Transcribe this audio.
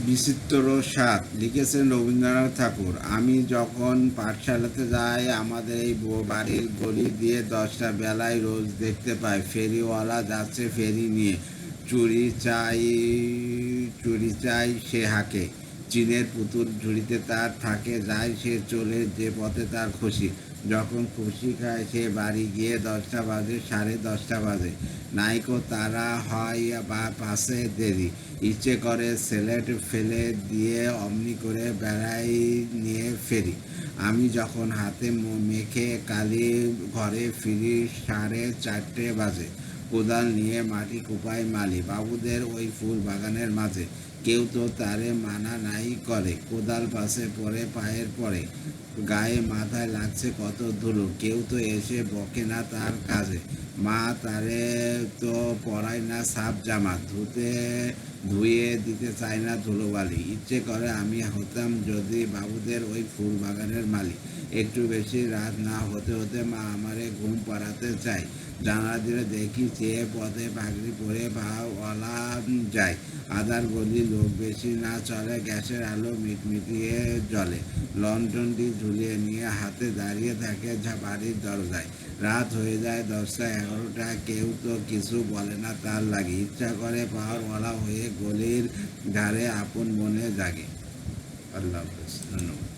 বিচিত্র স্বাদ লিখেছেন রবীন্দ্রনাথ ঠাকুর। আমি যখন পাঠশালাতে যাই আমাদের এই বাড়ির গলি দিয়ে 10টা বেলায় রোজ দেখতে পাই ফেরিওয়ালা যাচ্ছে ফেরি নিয়ে। চুরি চাই চুরি চাই সে হাঁকে, চীনের পুতুল ঝুড়িতে তার থাকে, যায় সে চলে যে পথে তার খুশি। যখন খুশি খায় সে বাড়ি গিয়ে 10টা বাজে, 10:30 বাজে, নাইকো তারা হয় বা পাশে দেরি। ইচ্ছে করে সেলেট ফেলে দিয়ে অমনি করে বেড়াই নিয়ে ফেরি। আমি যখন হাতে মেখে কালি ঘরে ফিরি 4:30 বাজে। কোদাল নিয়ে মাটি কুপায় মালি বাবুদের ওই ফুল বাগানের মাঝে। কেউ তো তারে মানা নাই করে, কোদাল পাশে পড়ে পায়ের পরে, গায়ে মাথায় লাগছে কত ধুলো, কেউ তো এসে বকে না তার কাজে। মা তারে তো পরায় না সাফ জামা, ধুয়ে দিতে চায় না ধুলোবালি। ইচ্ছে করে আমি হতাম যদি বাবুদের ওই ফুল বাগানের মালি। একটু বেশি রাত না হতে হতে মা আমারে ঘুম পাড়াতে চায়। জানালা দিয়ে দেখি চেয়ে পথে পাগড়ি পরে ভাওয়ালা যায়। আধার গলি, লোক বেশি না চলে, গ্যাসের আলো মিটমিটিয়ে জ্বলে। লণ্ঠনটি ঝুলিয়ে নিয়ে হাতে দাঁড়িয়ে থাকে বাড়ির দরজায়। রাত হয়ে যায় 10টা 11টা, কেউ তো কিছু বলে না তার লাগে। ইচ্ছা করে পাহাড়ওয়ালা হয়ে গলির ধারে আপন মনে জাগে। আল্লাহ হাফেজ, ধন্যবাদ।